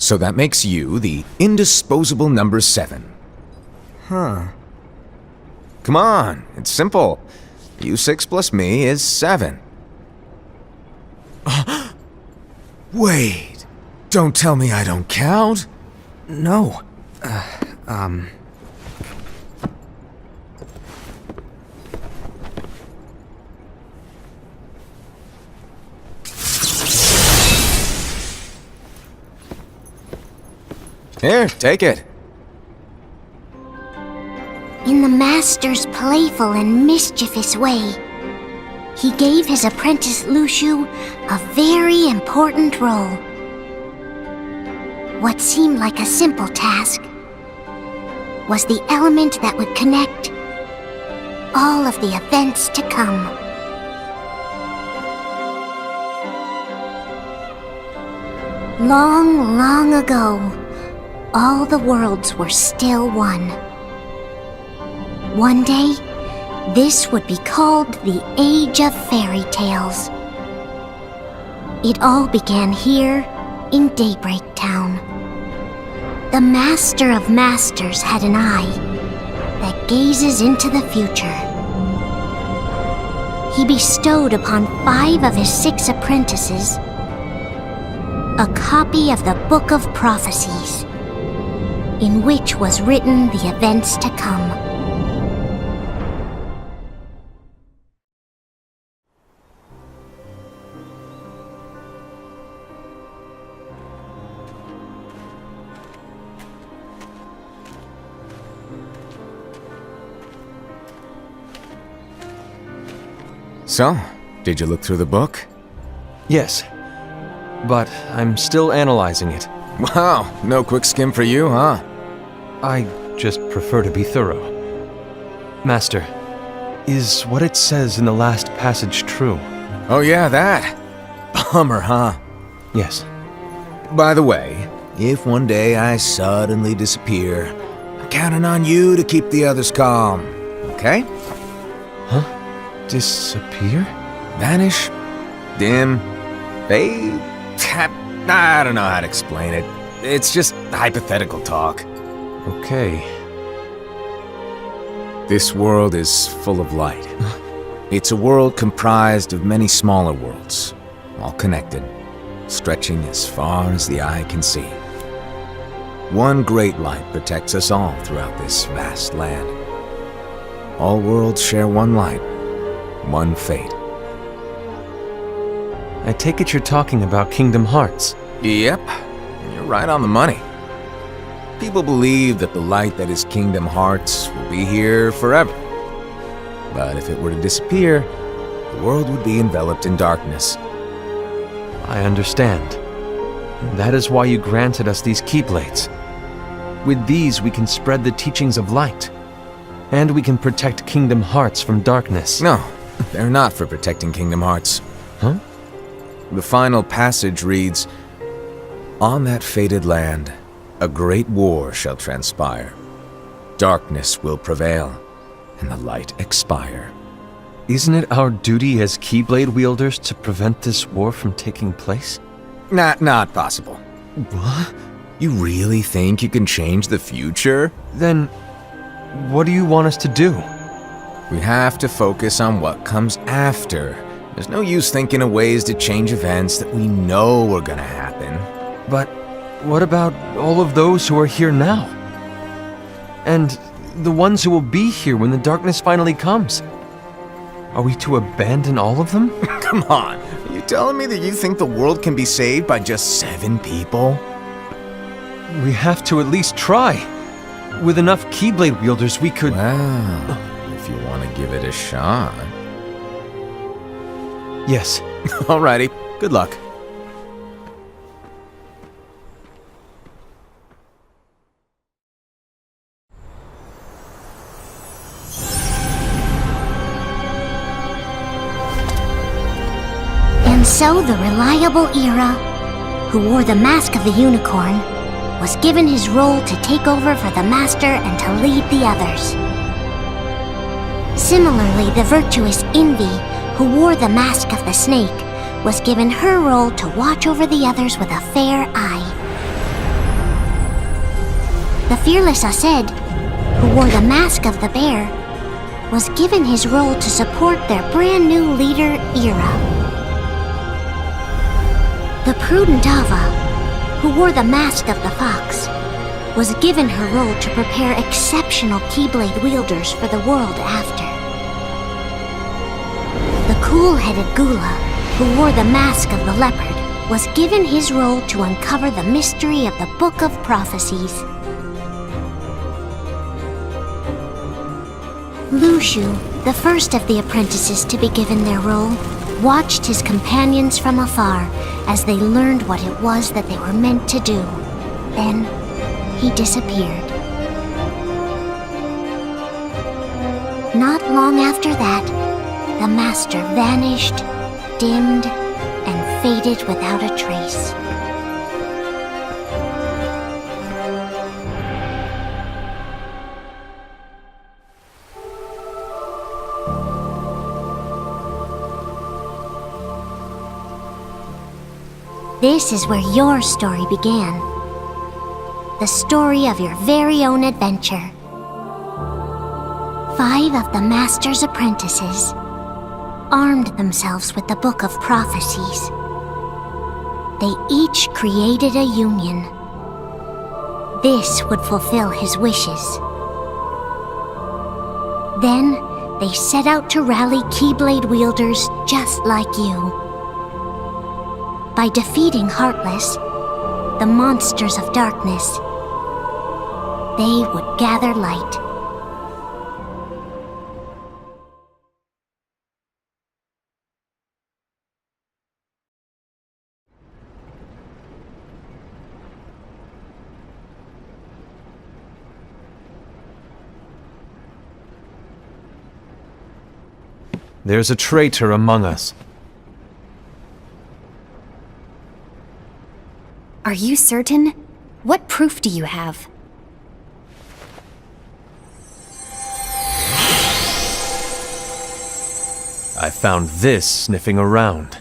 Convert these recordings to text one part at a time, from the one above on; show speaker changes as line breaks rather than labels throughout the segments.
So that makes you the indisposable number 7.
Huh.
Come on, it's simple. You 6 plus me is 7. Wait, don't tell me I don't count?
No.
Here, take it.
In the master's playful and mischievous way, he gave his apprentice Luciu a very important role. What seemed like a simple task was the element that would connect all of the events to come. Long, long ago, all the worlds were still one. One day, this would be called the Age of Fairy Tales. It all began here in Daybreak Town. The Master of Masters had an eye that gazes into the future. He bestowed upon 5 of his 6 apprentices a copy of the Book of Prophecies, in which was written the events to come.
So, did you look through the book?
Yes. But I'm still analyzing it.
Wow, no quick skim for you, huh?
I just prefer to be thorough. Master, is what it says in the last passage true?
Oh yeah, that. Bummer, huh?
Yes.
By the way, if one day I suddenly disappear, I'm counting on you to keep the others calm, okay?
Huh? Disappear?
Vanish? Dim? Fade? I don't know how to explain it. It's just hypothetical talk.
Okay.
This world is full of light. It's a world comprised of many smaller worlds, all connected, stretching as far as the eye can see. One great light protects us all throughout this vast land. All worlds share one light, one fate.
I take it you're talking about Kingdom Hearts.
Yep, you're right on the money. People believe that the light that is Kingdom Hearts will be here forever. But if it were to disappear, the world would be enveloped in darkness.
I understand. That is why you granted us these Keyblades. With these we can spread the teachings of light. And we can protect Kingdom Hearts from darkness.
No, they're not for protecting Kingdom Hearts.
Huh?
The final passage reads, "On that fated land, a great war shall transpire. Darkness will prevail, and the light expire."
Isn't it our duty as Keyblade wielders to prevent this war from taking place?
Not possible.
What?
You really think you can change the future?
Then, what do you want us to do?
We have to focus on what comes after. There's no use thinking of ways to change events that we know are gonna happen.
But what about all of those who are here now? And the ones who will be here when the darkness finally comes? Are we to abandon all of them?
Come on, are you telling me that you think the world can be saved by just 7 people?
We have to at least try. With enough Keyblade wielders, we could...
Well, if you want to give it a shot.
Yes.
Alrighty, good luck.
And so the reliable Era, who wore the mask of the unicorn, was given his role to take over for the Master and to lead the others. Similarly, the virtuous Envy, who wore the mask of the snake, was given her role to watch over the others with a fair eye. The fearless Ased, who wore the mask of the bear, was given his role to support their brand new leader, Ira. The prudent Ava, who wore the mask of the fox, was given her role to prepare exceptional Keyblade wielders for the world after. The cool-headed Gula, who wore the mask of the leopard, was given his role to uncover the mystery of the Book of Prophecies. Lushu, the first of the apprentices to be given their role, watched his companions from afar as they learned what it was that they were meant to do. Then, he disappeared. Not long after that, the master vanished, dimmed, and faded without a trace. This is where your story began. The story of your very own adventure. 5 of the Master's apprentices armed themselves with the Book of Prophecies. They each created a union. This would fulfill his wishes. Then, they set out to rally Keyblade wielders just like you. By defeating Heartless, the monsters of darkness, they would gather light.
There's a traitor among us.
Are you certain? What proof do you have?
I found this sniffing around.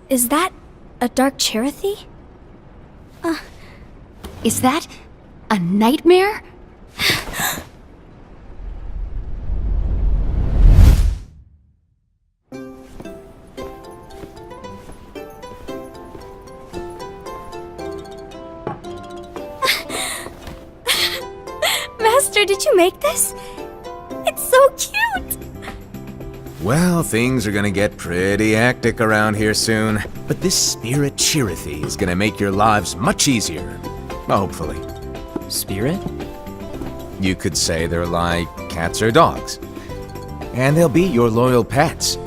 Is that a dark Cherothy?
Is that a nightmare?
Master, did you make this? It's so cute!
Well, things are gonna get pretty hectic around here soon. But this spirit Cherothy is gonna make your lives much easier. Hopefully.
Spirit?
You could say they're like cats or dogs. And they'll be your loyal pets.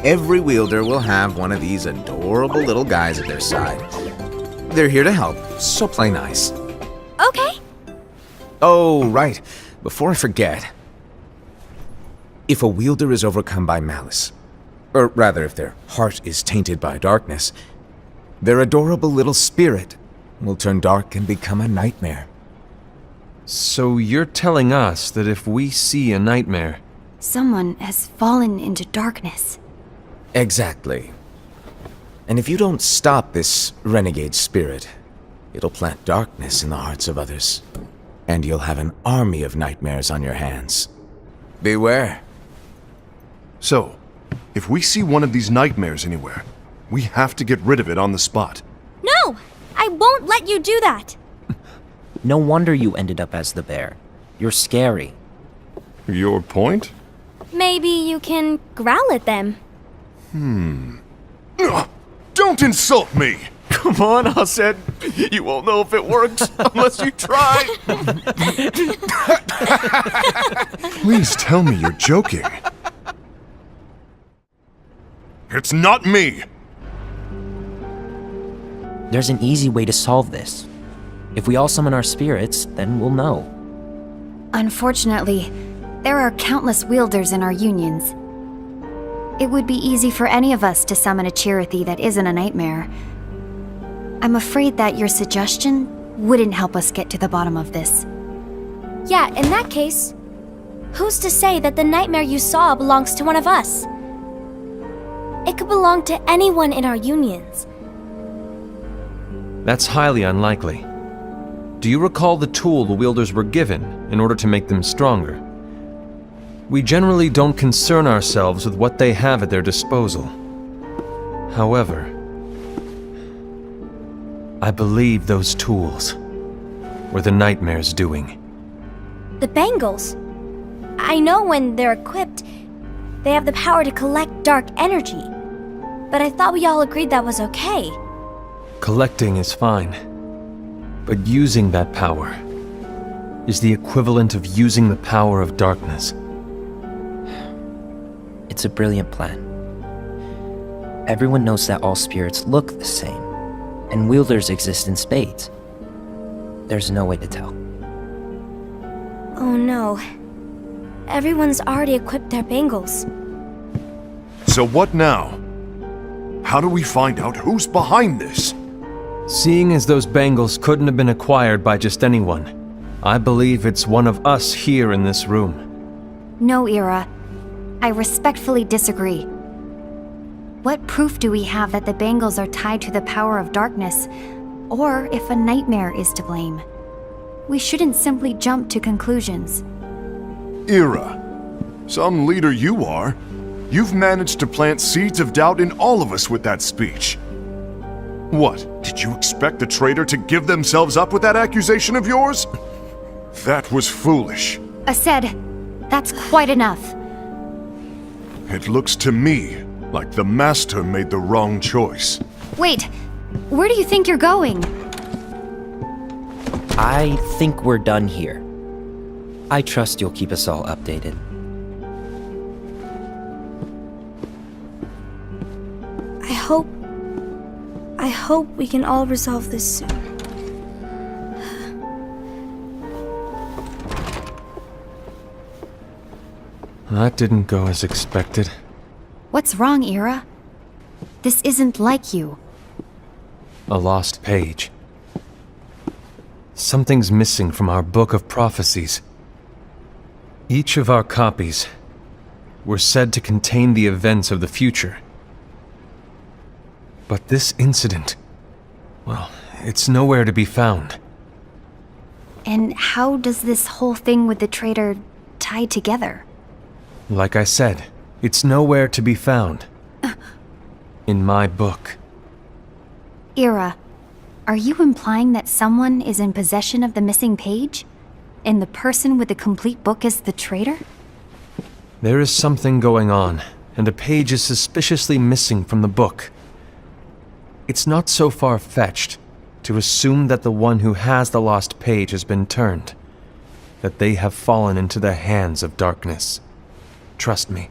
Every wielder will have one of these adorable little guys at their side. They're here to help, so play nice.
Okay.
Oh, right. Before I forget. If a wielder is overcome by malice, or rather if their heart is tainted by darkness, their adorable little spirit will turn dark and become a nightmare.
So you're telling us that if we see a nightmare...
Someone has fallen into darkness.
Exactly. And if you don't stop this renegade spirit, it'll plant darkness in the hearts of others. And you'll have an army of nightmares on your hands. Beware.
So, if we see one of these nightmares anywhere, we have to get rid of it on the spot.
No! I won't let you do that!
No wonder you ended up as the bear. You're scary.
Your point?
Maybe you can growl at them.
Ugh, don't insult me!
Come on, Ased. You won't know if it works unless you try.
Please tell me you're joking. It's not me!
There's an easy way to solve this. If we all summon our spirits, then we'll know.
Unfortunately, there are countless wielders in our unions. It would be easy for any of us to summon a Cherothy that isn't a nightmare. I'm afraid that your suggestion wouldn't help us get to the bottom of this.
Yeah, in that case, who's to say that the nightmare you saw belongs to one of us? It could belong to anyone in our unions.
That's highly unlikely. Do you recall the tool the wielders were given in order to make them stronger? We generally don't concern ourselves with what they have at their disposal. However, I believe those tools were the nightmare's doing.
The bangles. I know when they're equipped, they have the power to collect dark energy. But I thought we all agreed that was okay.
Collecting is fine, but using that power is the equivalent of using the power of darkness.
It's a brilliant plan. Everyone knows that all spirits look the same, and wielders exist in spades. There's no way to tell.
Oh no. Everyone's already equipped their bangles.
So what now? How do we find out who's behind this?
Seeing as those bangles couldn't have been acquired by just anyone, I believe it's one of us here in this room.
No, Ira. I respectfully disagree. What proof do we have that the bangles are tied to the power of darkness, or if a nightmare is to blame? We shouldn't simply jump to conclusions.
Ira, some leader you are. You've managed to plant seeds of doubt in all of us with that speech. What, did you expect the traitor to give themselves up with that accusation of yours? That was foolish.
Ased, that's quite enough.
It looks to me like the Master made the wrong choice.
Wait, where do you think you're going?
I think we're done here. I trust you'll keep us all updated.
I hope we can all resolve this soon.
That didn't go as expected.
What's wrong, Ira? This isn't like you.
A lost page. Something's missing from our book of prophecies. Each of our copies were said to contain the events of the future. But this incident, well, it's nowhere to be found.
And how does this whole thing with the traitor tie together?
Like I said, it's nowhere to be found. In my book.
Ira, are you implying that someone is in possession of the missing page? And the person with the complete book is the traitor?
There is something going on, and a page is suspiciously missing from the book. It's not so far-fetched to assume that the one who has the lost page has been turned, that they have fallen into the hands of darkness. Trust me.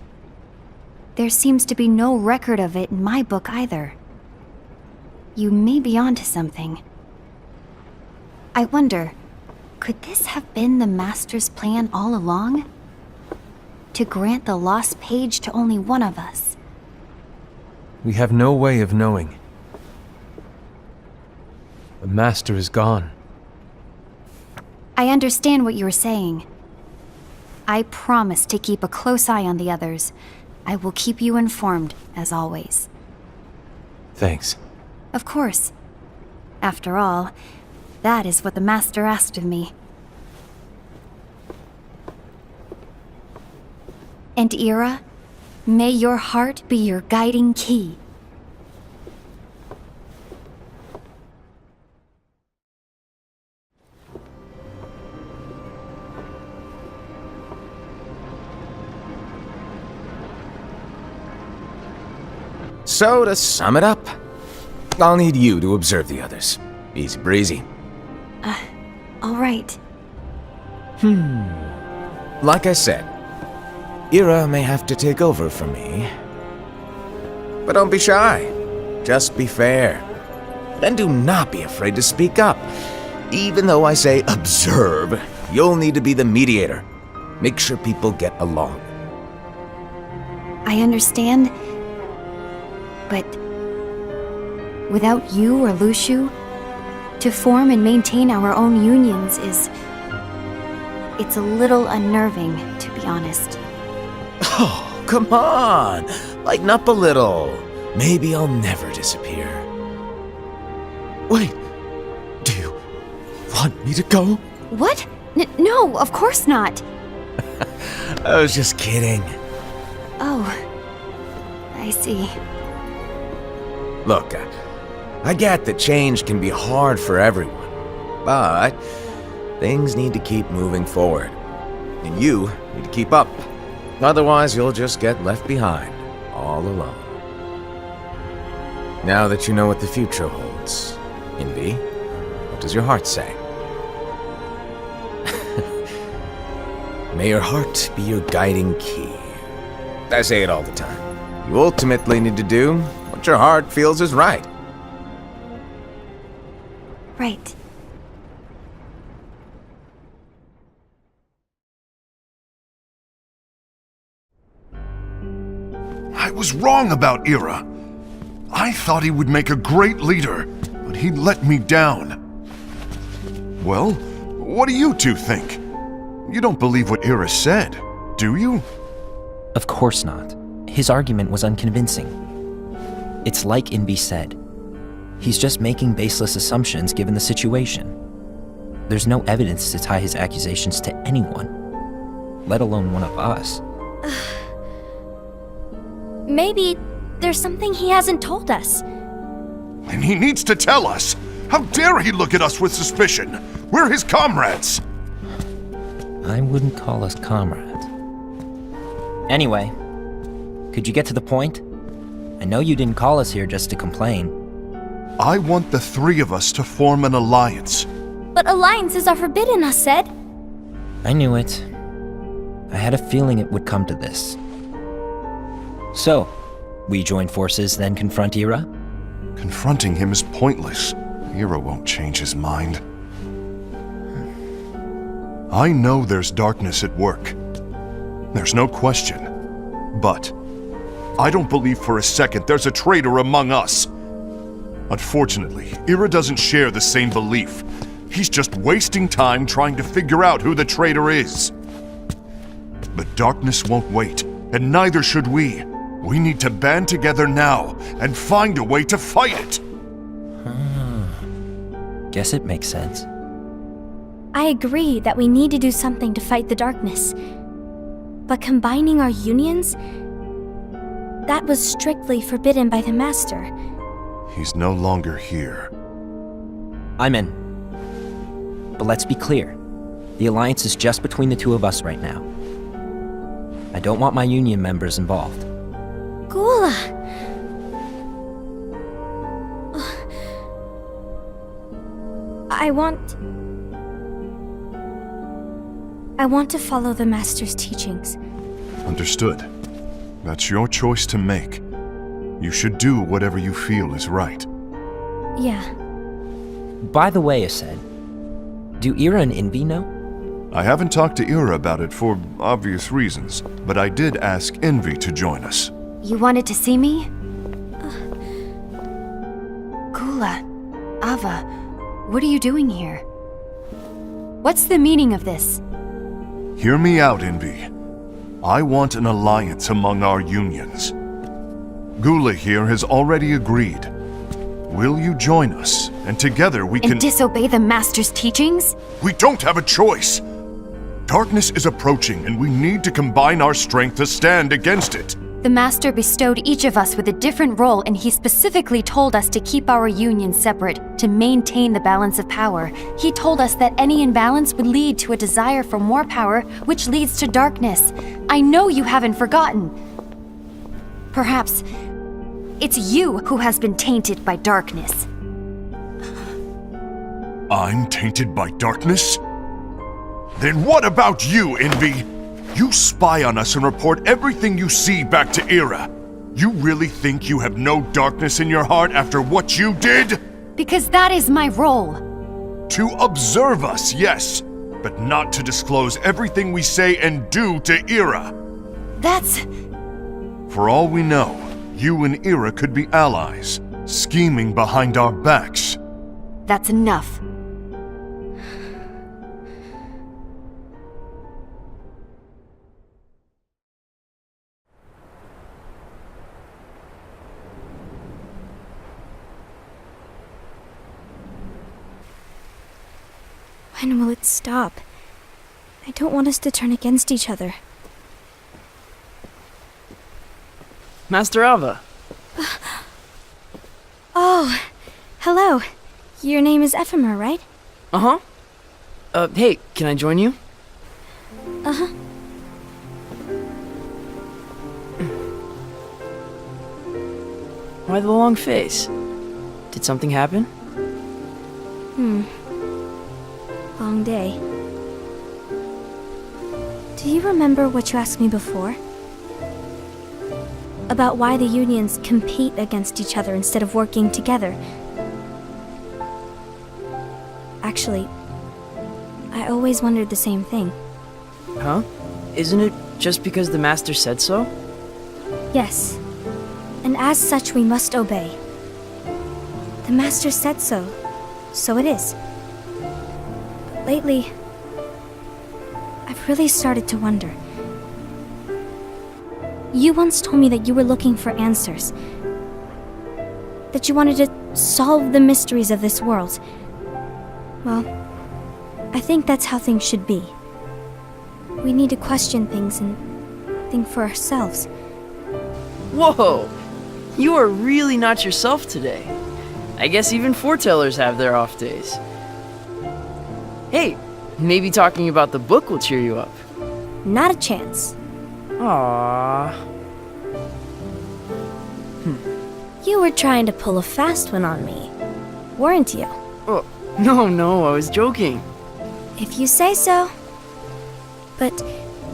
There seems to be no record of it in my book either. You may be onto something. I wonder, could this have been the Master's plan all along? To grant the lost page to only one of us?
We have no way of knowing. The Master is gone.
I understand what you're saying. I promise to keep a close eye on the others. I will keep you informed, as always.
Thanks.
Of course. After all, that is what the Master asked of me. And Ira, may your heart be your guiding key.
So, to sum it up, I'll need you to observe the others. Easy breezy.
All right.
Like I said, Ira may have to take over for me. But don't be shy. Just be fair. And do not be afraid to speak up. Even though I say observe, you'll need to be the mediator. Make sure people get along.
I understand. But without you or Luciu, to form and maintain our own unions it's a little unnerving, to be honest.
Oh, come on! Lighten up a little. Maybe I'll never disappear. Wait, do you
want me to go?
What? No, of course not.
I was just kidding.
Oh, I see.
Look, I get that change can be hard for everyone, but things need to keep moving forward. And you need to keep up. Otherwise, you'll just get left behind, all alone. Now that you know what the future holds, Envy, what does your heart say? May your heart be your guiding key. I say it all the time. You ultimately need to do what your heart feels is right.
Right.
I was wrong about Ira. I thought he would make a great leader, but he let me down. Well, what do you two think? You don't believe what Ira said, do you?
Of course not. His argument was unconvincing. It's like Invi said. He's just making baseless assumptions given the situation. There's no evidence to tie his accusations to anyone, let alone one of us.
Maybe there's something he hasn't told us.
And he needs to tell us. How dare he look at us with suspicion? We're his comrades.
I wouldn't call us comrades. Anyway, could you get to the point? I know you didn't call us here just to complain.
I want the three of us to form an alliance.
But alliances are forbidden, us said.
I knew it. I had a feeling it would come to this. So, we join forces, then confront Ira?
Confronting him is pointless. Ira won't change his mind. I know there's darkness at work. There's no question. But I don't believe for a second there's a traitor among us. Unfortunately, Ira doesn't share the same belief. He's just wasting time trying to figure out who the traitor is. But darkness won't wait, and neither should we. We need to band together now and find a way to fight it.
Guess it makes sense.
I agree that we need to do something to fight the darkness. But combining our unions? That was strictly forbidden by the Master.
He's no longer here.
I'm in. But let's be clear. The alliance is just between the two of us right now. I don't want my union members involved.
Gula! I want to follow the Master's teachings.
Understood. That's your choice to make. You should do whatever you feel is right.
Yeah.
By the way, Ased, do Ira and Invi know?
I haven't talked to Ira about it for obvious reasons, but I did ask Envy to join us.
You wanted to see me? Gula, Ava, what are you doing here? What's the meaning of this?
Hear me out, Envy. I want an alliance among our unions. Gula here has already agreed. Will you join us, and together we can—
And disobey the Master's teachings?
We don't have a choice! Darkness is approaching, and we need to combine our strength to stand against it.
The Master bestowed each of us with a different role, and he specifically told us to keep our union separate, to maintain the balance of power. He told us that any imbalance would lead to a desire for more power, which leads to darkness. I know you haven't forgotten. Perhaps it's you who has been tainted by darkness.
I'm tainted by darkness? Then what about you, Envy? You spy on us and report everything you see back to Ira. You really think you have no darkness in your heart after what you did?
Because that is my role.
To observe us, yes, but not to disclose everything we say and do to Ira.
That's...
For all we know, you and Ira could be allies, scheming behind our backs.
That's enough.
When will it stop? I don't want us to turn against each other.
Master Ava.
Oh, hello. Your name is Ephemer, right?
Uh-huh. Hey, can I join you?
Uh-huh.
Why the long face? Did something happen?
Long day. Do you remember what you asked me before? About why the unions compete against each other instead of working together. Actually, I always wondered the same thing.
Huh? Isn't it just because the Master said so?
Yes. And as such, we must obey. The Master said so, so it is. But lately, I've really started to wonder. You once told me that you were looking for answers. That you wanted to solve the mysteries of this world. Well, I think that's how things should be. We need to question things and think for ourselves.
Whoa! You are really not yourself today. I guess even foretellers have their off days. Hey, maybe talking about the book will cheer you up.
Not a chance.
Aww.
You were trying to pull a fast one on me, weren't you?
Oh, no, I was joking.
If you say so. But,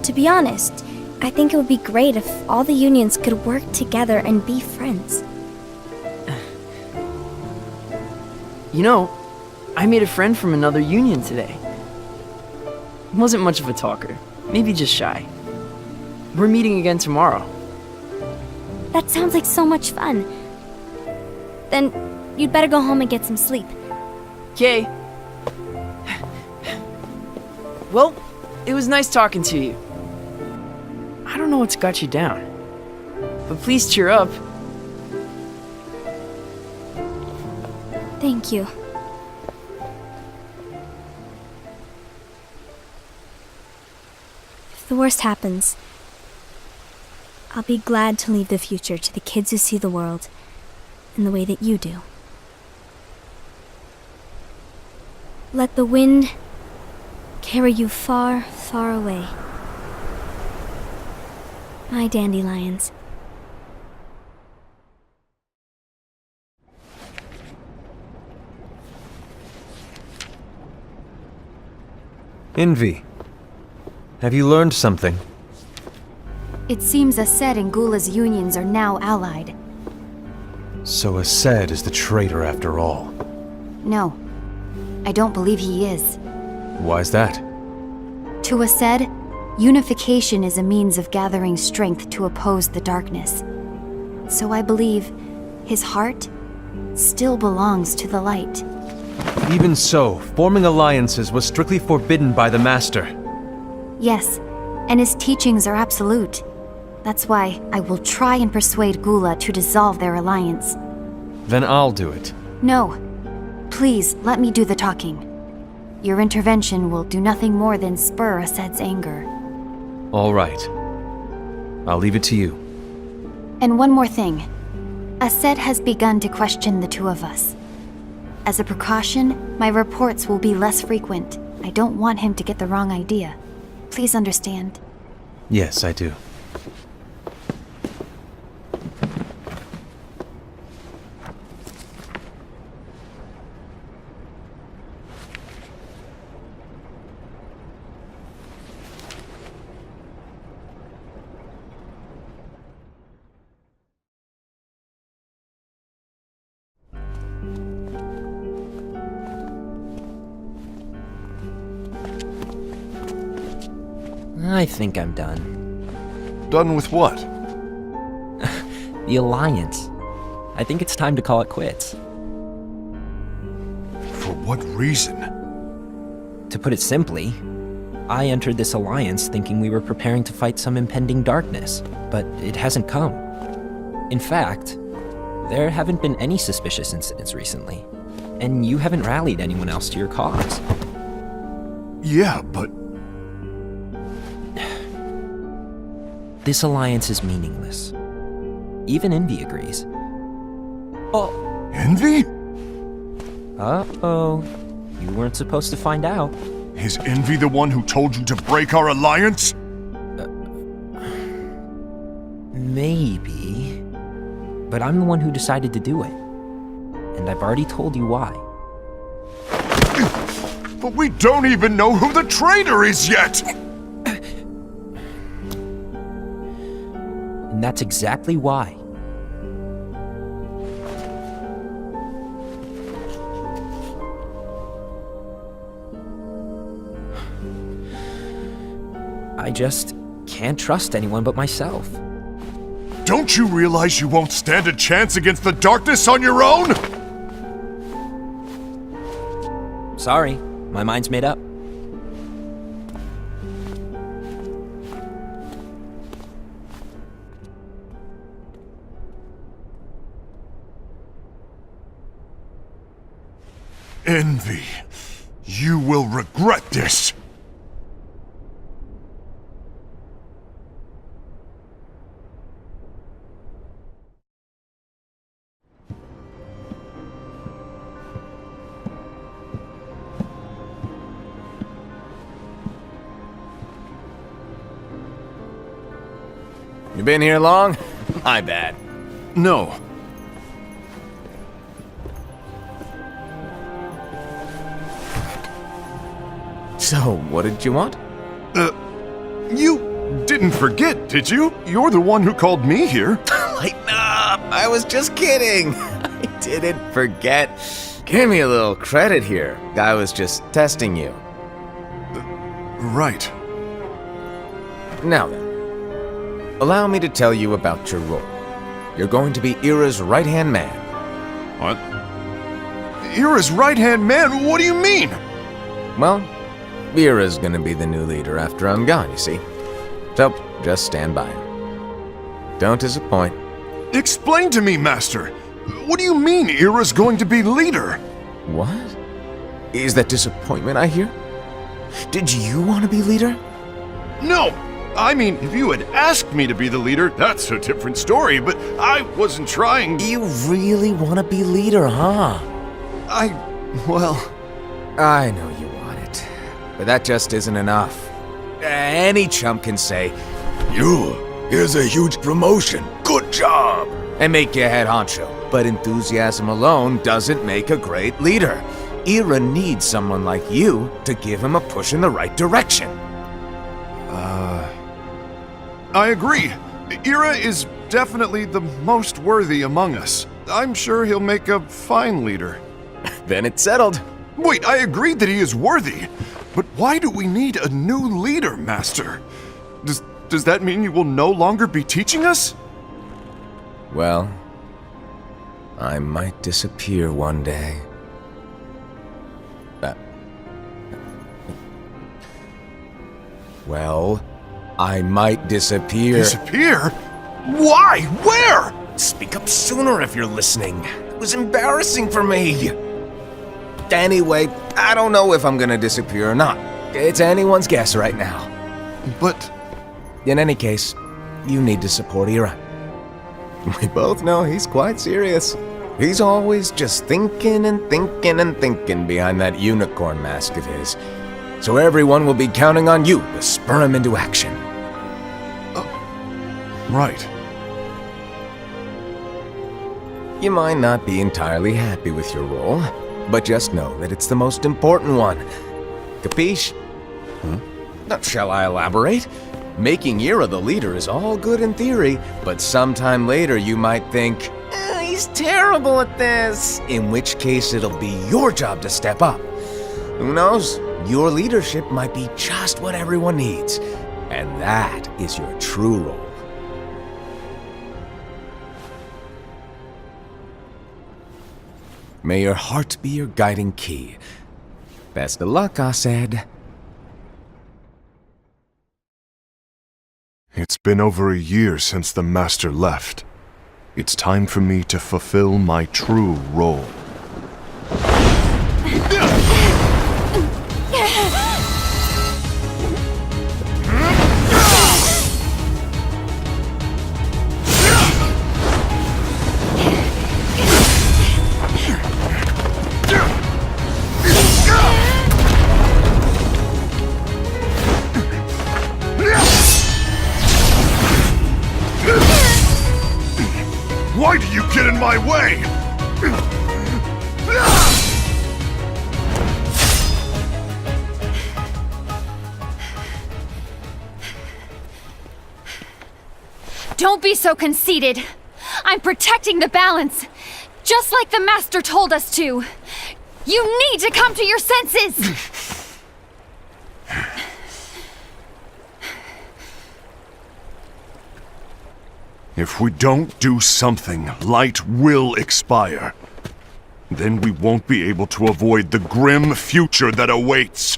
to be honest, I think it would be great if all the unions could work together and be friends.
You know, I made a friend from another union today. Wasn't much of a talker, maybe just shy. We're meeting again tomorrow.
That sounds like so much fun. Then, you'd better go home and get some sleep.
Okay. Well, it was nice talking to you. I don't know what's got you down, but please cheer up.
Thank you. If the worst happens, I'll be glad to leave the future to the kids who see the world in the way that you do. Let the wind carry you far, far away. My dandelions.
Envy. Have you learned something?
It seems Ased and Gula's unions are now allied.
So Ased is the traitor after all.
No, I don't believe he is.
Why's that?
To Ased, unification is a means of gathering strength to oppose the darkness. So I believe his heart still belongs to the light.
Even so, forming alliances was strictly forbidden by the Master.
Yes, and his teachings are absolute. That's why I will try and persuade Gula to dissolve their alliance.
Then I'll do it.
No. Please, let me do the talking. Your intervention will do nothing more than spur Ased's anger.
All right. I'll leave it to you.
And one more thing. Ased has begun to question the two of us. As a precaution, my reports will be less frequent. I don't want him to get the wrong idea. Please understand.
Yes, I do.
I think I'm done.
Done with what?
The Alliance. I think it's time to call it quits.
For what reason?
To put it simply, I entered this alliance thinking we were preparing to fight some impending darkness, but it hasn't come. In fact, there haven't been any suspicious incidents recently, and you haven't rallied anyone else to your cause.
Yeah, but...
This alliance is meaningless. Even Envy agrees. Oh.
Envy?
Uh-oh. You weren't supposed to find out.
Is Envy the one who told you to break our alliance?
Maybe. But I'm the one who decided to do it. And I've already told you why.
But we don't even know who the traitor is yet!
And that's exactly why. I just can't trust anyone but myself.
Don't you realize you won't stand a chance against the darkness on your own?
Sorry, my mind's made up.
Envy, you will regret this.
You been here long? My bad.
No.
So, what did you want?
You didn't forget, did you? You're the one who called me here.
Lighten up! I was just kidding! I didn't forget. Give me a little credit here. I was just testing you.
Right.
Now then, allow me to tell you about your role. You're going to be Ira's right-hand man.
What? Ira's right-hand man? What do you mean?
Well, Ira's gonna be the new leader after I'm gone, you see. So, just stand by. Don't disappoint.
Explain to me, Master. What do you mean Ira's going to be leader?
What? Is that disappointment I hear? Did you want to be leader?
No! I mean, if you had asked me to be the leader, that's a different story, but I wasn't trying.
You really want to be leader, huh?
Well...
I know you want it, but that just isn't enough. Any chump can say, here's a huge promotion, good job, and make you head honcho. But enthusiasm alone doesn't make a great leader. Ira needs someone like you to give him a push in the right direction.
I agree. Ira is definitely the most worthy among us. I'm sure he'll make a fine leader.
Then it's settled.
Wait, I agreed that he is worthy. But why do we need a new leader, Master? Does that mean you will no longer be teaching us?
Well, I might disappear one day. Well, I might disappear.
Disappear? Why? Where?
Speak up sooner if you're listening. It was embarrassing for me. Anyway, I don't know if I'm gonna disappear or not. It's anyone's guess right now.
But...
In any case, you need to support Ira. We both know he's quite serious. He's always just thinking and thinking and thinking behind that unicorn mask of his. So everyone will be counting on you to spur him into action.
Right.
You might not be entirely happy with your role, but just know that it's the most important one. Capiche? Now, shall I elaborate? Making Ira the leader is all good in theory, but sometime later you might think, he's terrible at this, in which case it'll be your job to step up. Who knows? Your leadership might be just what everyone needs, and that is your true role. May your heart be your guiding key. Best of luck, I said.
It's been over a year since the Master left. It's time for me to fulfill my true role. Why do you get in my way?
Don't be so conceited. I'm protecting the balance, just like the Master told us to. You need to come to your senses!
If we don't do something, light will expire. Then we won't be able to avoid the grim future that awaits.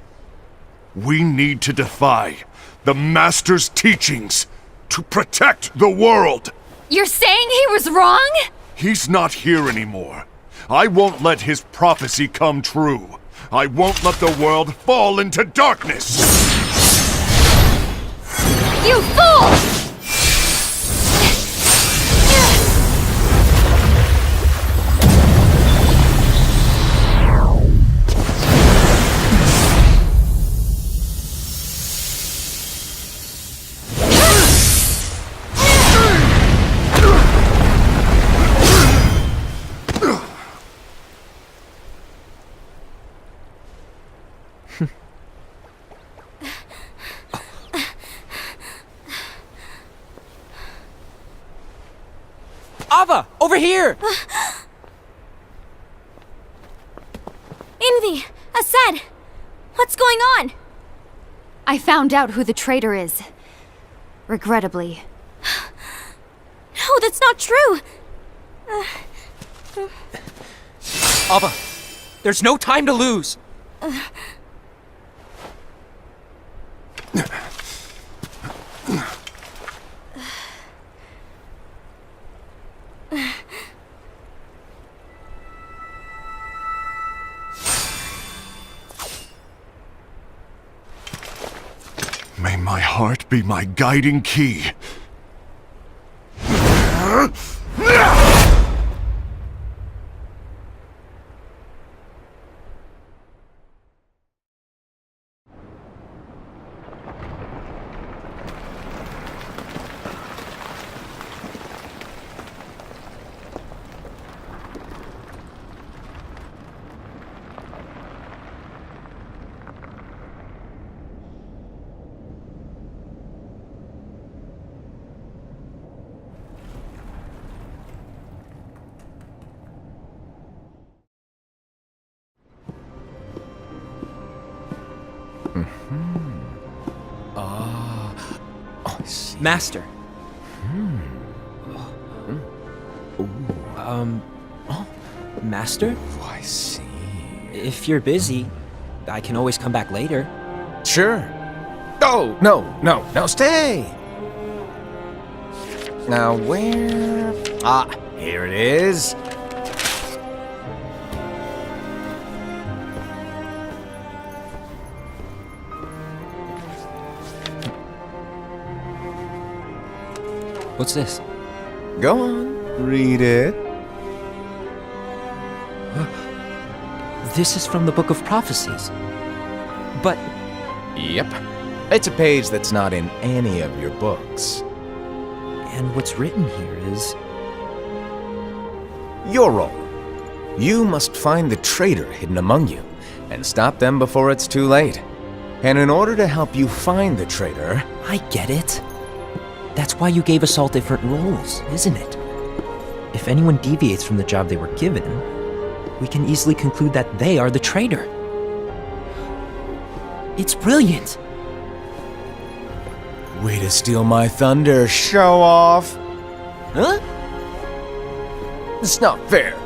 We need to defy the Master's teachings to protect the world.
You're saying he was wrong?
He's not here anymore. I won't let his prophecy come true. I won't let the world fall into darkness.
You fool!
Ava, over here!
Envy! Asad! What's going on?
I found out who the traitor is. Regrettably.
No, that's not true!
Ava, there's no time to lose!
May my heart be my guiding key.
Master. Master?
I see.
If you're busy, I can always come back later.
Sure. Oh, no, stay! Now where... Ah, here it is.
What's this?
Go on, read it.
This is from the Book of Prophecies. But
Yep. It's a page that's not in any of your books.
and what's written here is...
Your role. You must find the traitor hidden among you, and stop them before it's too late. And in order to help you find the traitor...
I get it. That's why you gave us all different roles, isn't it? If anyone deviates from the job they were given, we can easily conclude that they are the traitor. It's brilliant!
Way to steal my thunder, show off!
Huh?
It's not fair.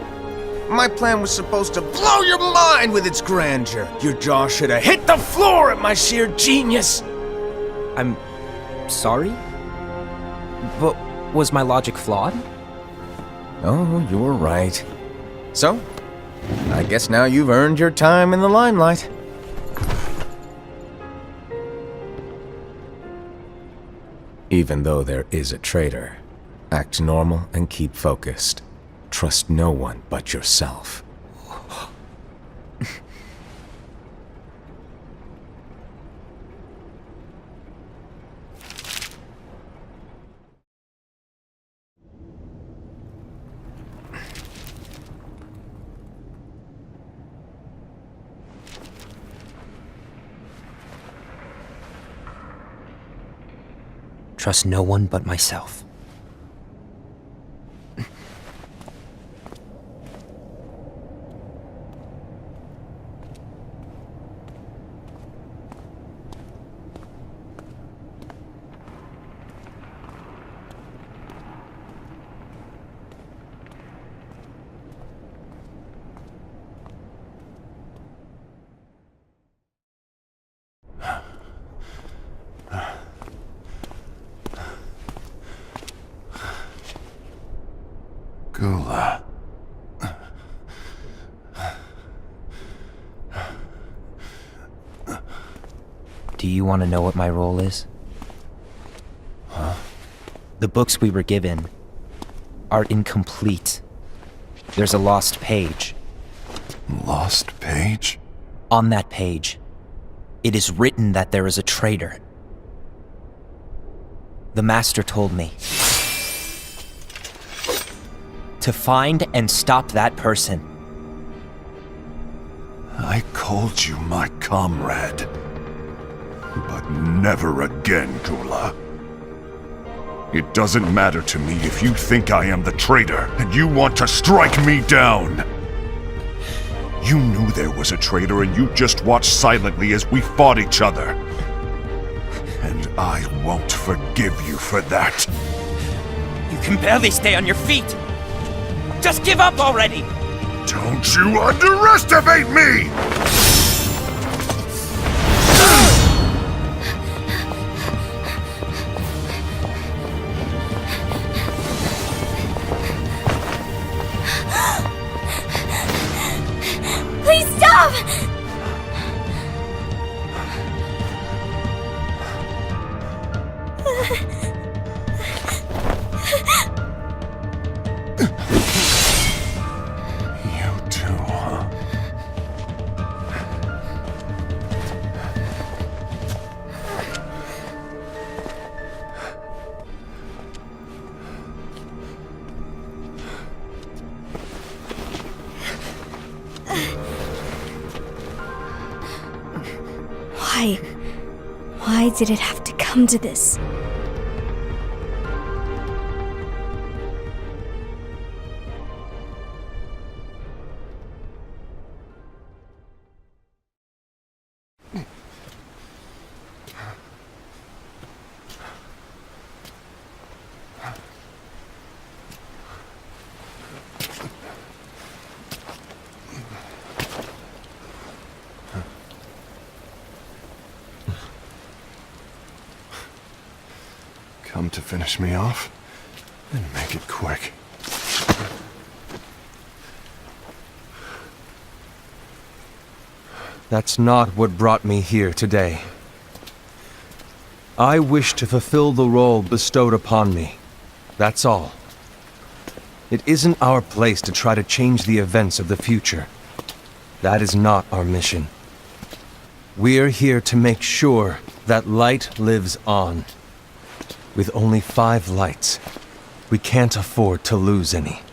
My plan was supposed to blow your mind with its grandeur. Your jaw should have hit the floor at my sheer genius.
I'm... sorry? But was my logic flawed?
Oh, you were right. So, I guess now you've earned your time in the limelight. Even though there is a traitor, act normal and keep focused. Trust no one but yourself.
trust no one but myself.
Gula.
Do you want to know what my role is?
Huh?
The books we were given are incomplete. There's a lost page.
Lost page?
On that page, it is written that there is a traitor. The Master told me to find and stop that person.
I called you my comrade. But never again, Gula. It doesn't matter to me if you think I am the traitor and you want to strike me down. You knew there was a traitor and you just watched silently as we fought each other. And I won't forgive you for that.
You can barely stay on your feet. Just give up already!
Don't you underestimate me!
Please stop!
You too, huh?
Why did it have to come to this?
Come to finish me off? Then make it quick.
That's not what brought me here today. I wish to fulfill the role bestowed upon me. That's all. It isn't our place to try to change the events of the future. That is not our mission. We're here to make sure that light lives on. With only 5 lights, we can't afford to lose any.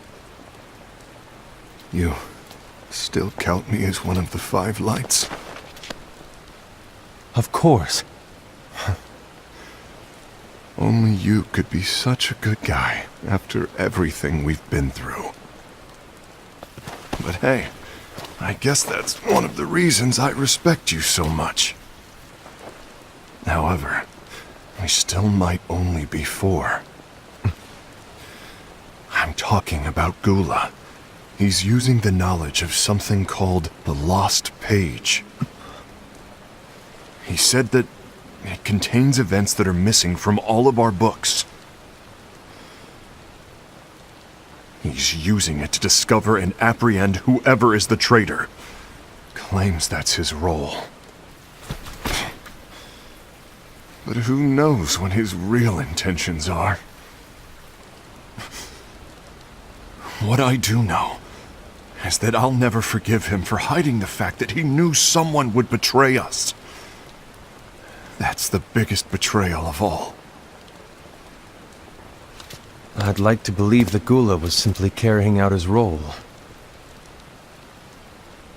You still count me as one of the 5 lights?
Of course.
Only you could be such a good guy after everything we've been through. But hey, I guess that's one of the reasons I respect you so much. However, we still might only be 4. I'm talking about Gula. He's using the knowledge of something called the Lost Page. He said that it contains events that are missing from all of our books. He's using it to discover and apprehend whoever is the traitor. Claims that's his role. But who knows what his real intentions are? What I do know is that I'll never forgive him for hiding the fact that he knew someone would betray us. That's the biggest betrayal of all.
I'd like to believe that Gula was simply carrying out his role.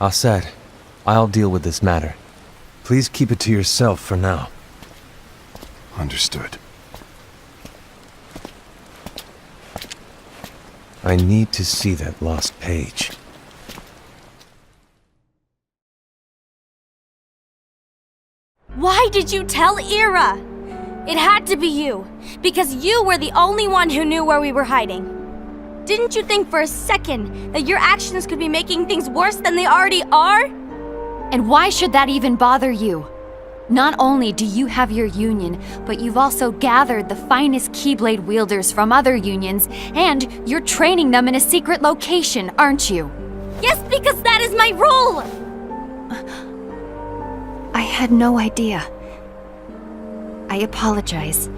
Aset, I'll deal with this matter. Please keep it to yourself for now.
Understood.
I need to see that lost page.
Why did you tell Ira? It had to be you, because you were the only one who knew where we were hiding. Didn't you think for a second that your actions could be making things worse than they already are?
And why should that even bother you? Not only do you have your union, but you've also gathered the finest Keyblade wielders from other unions, and you're training them in a secret location, aren't you?
Yes, because that is my role!
I had no idea. I apologize.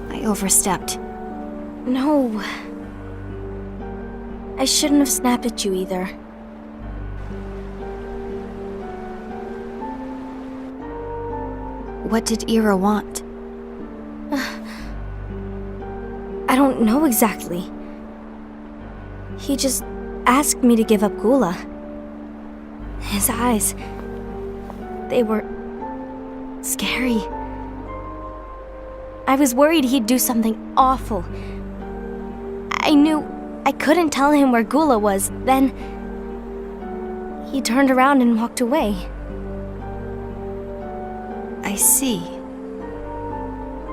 I overstepped.
No. I shouldn't have snapped at you either.
What did Ira want?
I don't know exactly. He just asked me to give up Gula. His eyes, they were scary. I was worried he'd do something awful. I knew I couldn't tell him where Gula was. Then he turned around and walked away.
I see.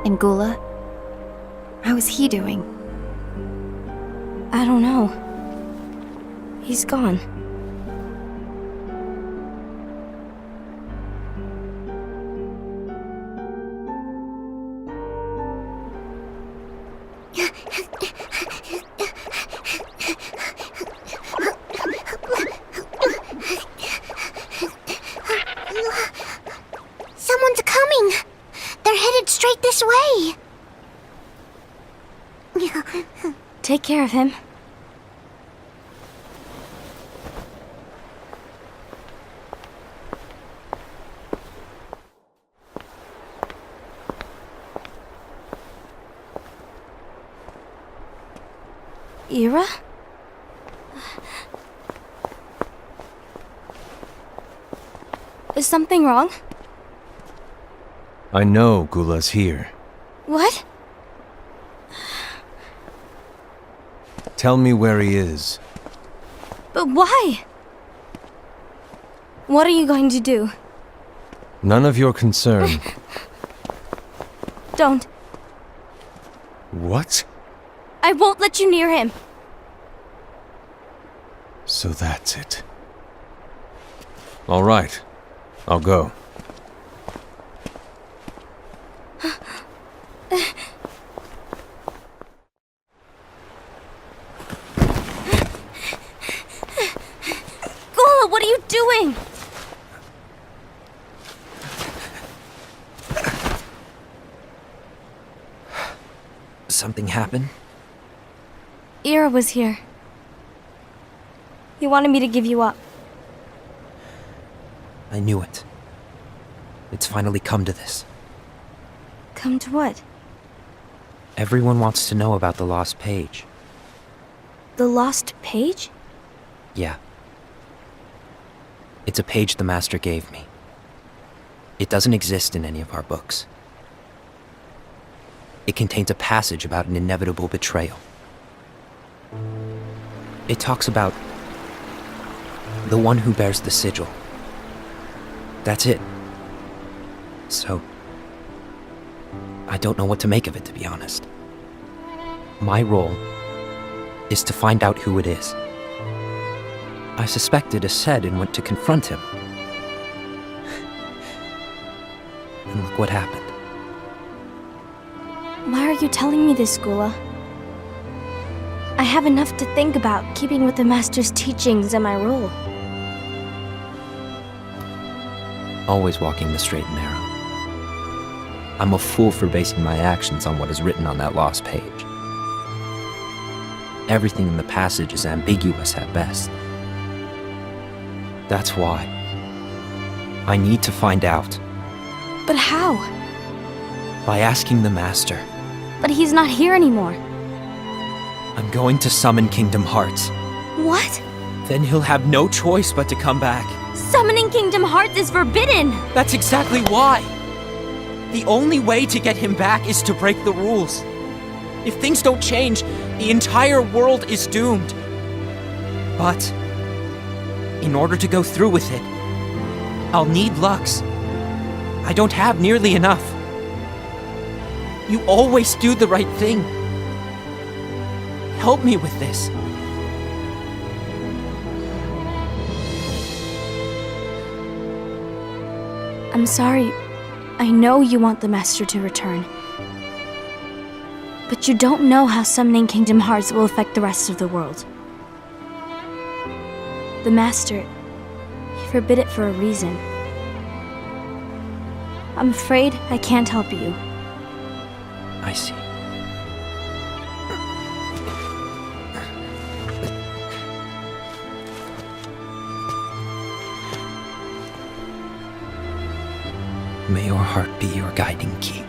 And Gula? How is he doing?
I don't know. He's gone.
Someone's coming! They're headed straight this way!
Take care of him. Ira? Is something wrong?
I know Gula's here.
What?
Tell me where he is.
But why? What are you going to do?
None of your concern.
Don't.
What?
I won't let you near him.
So that's it. All right. I'll go.
Gula, what are you doing?
Something happened?
Ira was here. He wanted me to give you up.
I knew it. It's finally come to this.
Come to what?
Everyone wants to know about the lost page.
The lost page?
Yeah. It's a page the Master gave me. It doesn't exist in any of our books. It contains a passage about an inevitable betrayal. It talks about the one who bears the sigil. That's it. So, I don't know what to make of it, to be honest. My role is to find out who it is. I suspected a Sed and went to confront him. And look what happened.
Why are you telling me this, Gula? I have enough to think about, keeping with the Master's teachings and my role.
Always walking the straight and narrow. I'm a fool for basing my actions on what is written on that lost page. Everything in the passage is ambiguous at best. That's why I need to find out.
But how?
By asking the Master.
But he's not here anymore.
I'm going to summon Kingdom Hearts.
What?
Then he'll have no choice but to come back.
Summoning Kingdom Hearts is forbidden!
That's exactly why! The only way to get him back is to break the rules. If things don't change, the entire world is doomed.
But in order to go through with it, I'll need Lux. I don't have nearly enough. You always do the right thing. Help me with this.
I'm sorry. I know you want the Master to return. But you don't know how summoning Kingdom Hearts will affect the rest of the world. The Master, he forbid it for a reason. I'm afraid I can't help you.
I see. May your heart be your guiding key.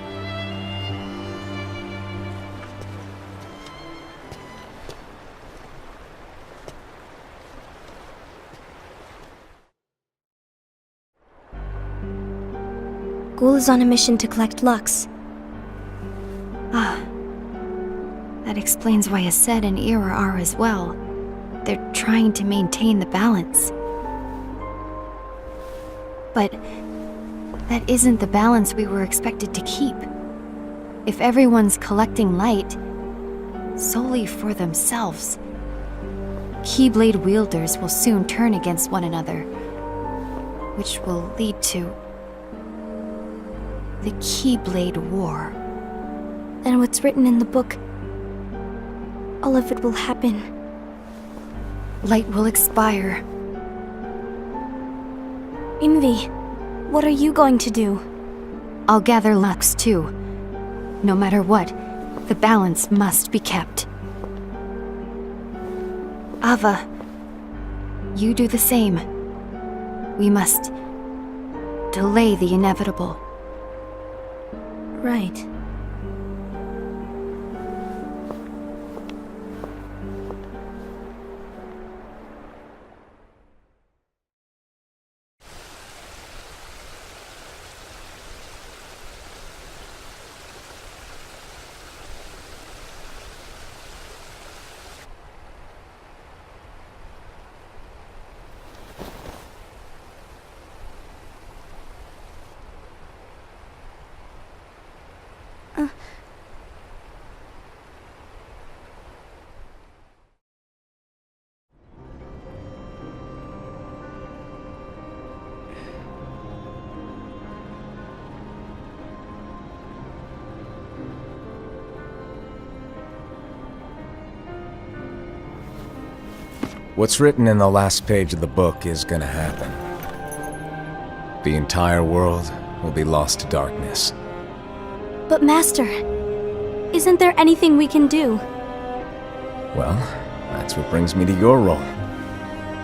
Ghoul is on a mission to collect Lux.
That explains why Aced and Ira are as well. They're trying to maintain the balance. But that isn't the balance we were expected to keep. If everyone's collecting light solely for themselves, Keyblade wielders will soon turn against one another, which will lead to the Keyblade War.
Then what's written in the book, all of it will happen.
Light will expire.
Envy, what are you going to do?
I'll gather Lux too. No matter what, the balance must be kept. Ava, you do the same. We must delay the inevitable.
Right.
What's written in the last page of the book is gonna happen. The entire world will be lost to darkness.
But Master, isn't there anything we can do?
Well, that's what brings me to your role.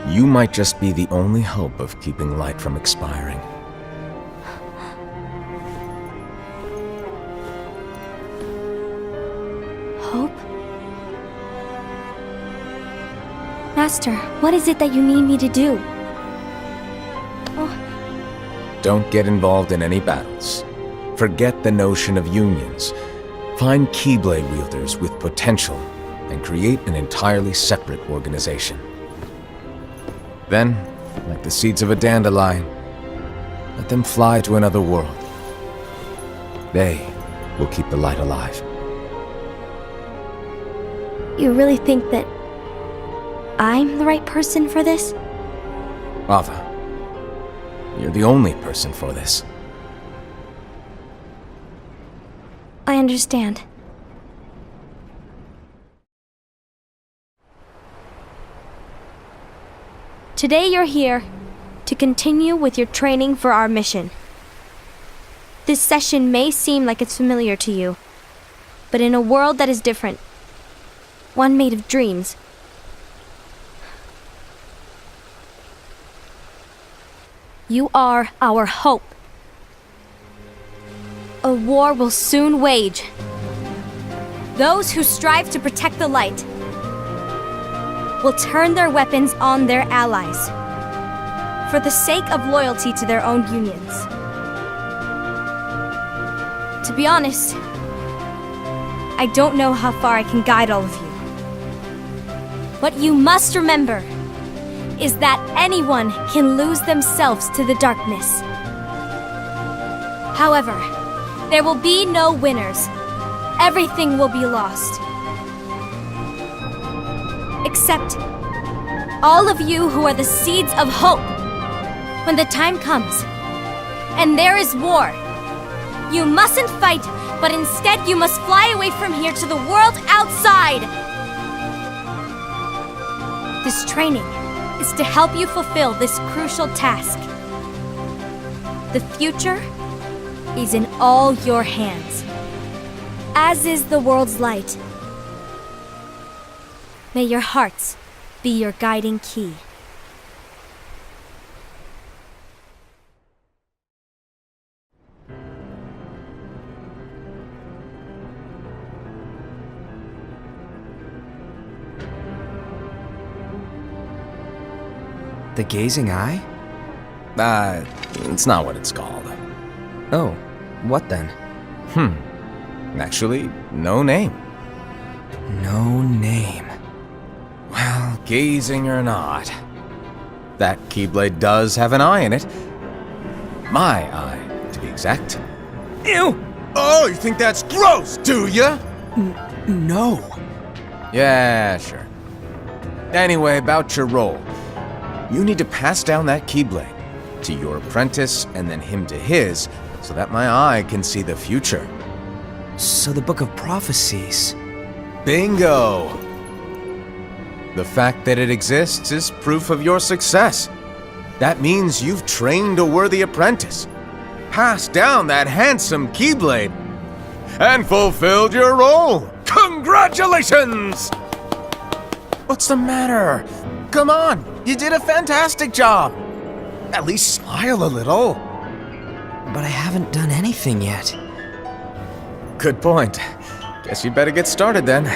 You might just be the only hope of keeping light from expiring.
Hope? Master, what is it that you need me to do?
Don't get involved in any battles. Forget the notion of unions. Find Keyblade wielders with potential and create an entirely separate organization. Then, like the seeds of a dandelion, let them fly to another world. They will keep the light alive.
You really think that I'm the right person for this?
Ava, you're the only person for this.
I understand. Today you're here to continue with your training for our mission. This session may seem like it's familiar to you, but in a world that is different, one made of dreams, you are our hope. A war will soon wage. Those who strive to protect the light will turn their weapons on their allies for the sake of loyalty to their own unions. To be honest, I don't know how far I can guide all of you. But you must remember is that anyone can lose themselves to the darkness. However, there will be no winners. Everything will be lost. Except all of you who are the seeds of hope. When the time comes, and there is war, you mustn't fight, but instead you must fly away from here to the world outside. This training is to help you fulfill this crucial task. The future is in all your hands, as is the world's light. May your hearts be your guiding key.
The gazing eye?
It's not what it's called.
Oh, what then?
Actually, no name.
No name.
Well, gazing or not, that Keyblade does have an eye in it. My eye, to be exact.
Ew!
Oh, you think that's gross, do ya?
No.
Yeah, sure. Anyway, about your role. You need to pass down that Keyblade to your apprentice and then him to his, so that my eye can see the future.
So the Book of Prophecies.
Bingo! The fact that it exists is proof of your success. That means you've trained a worthy apprentice, passed down that handsome Keyblade, and fulfilled your role. Congratulations! What's the matter? Come on, you did a fantastic job. At least smile a little.
But I haven't done anything yet.
Good point. Guess you better get started then.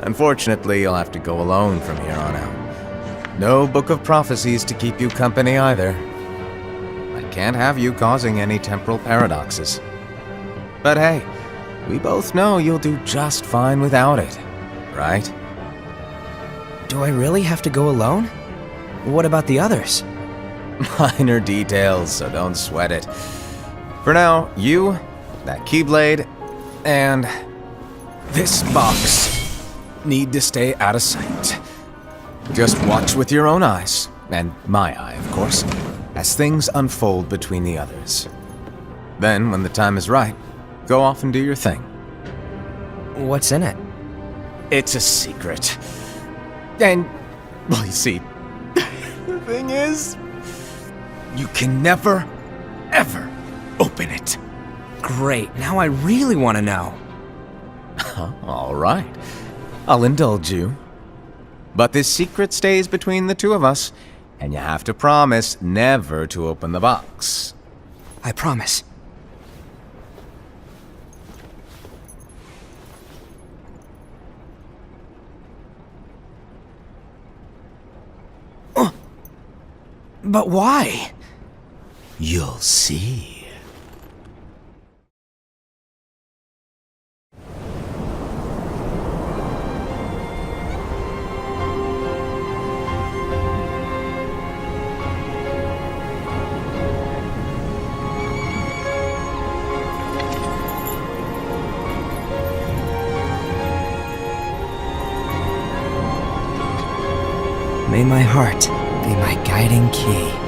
Unfortunately, you'll have to go alone from here on out. No Book of Prophecies to keep you company either. I can't have you causing any temporal paradoxes. But hey, we both know you'll do just fine without it, right?
Do I really have to go alone? What about the others?
Minor details, so don't sweat it. For now, you, that Keyblade, and this box need to stay out of sight. Just watch with your own eyes, and my eye, of course, as things unfold between the others. Then, when the time is right, go off and do your thing.
What's in it?
It's a secret. And, well, you see, the thing is, you can never, ever open it.
Great, now I really want to know.
All right, I'll indulge you. But this secret stays between the two of us, and you have to promise never to open the box.
I promise. But why?
You'll see.
May my heart be my guiding key.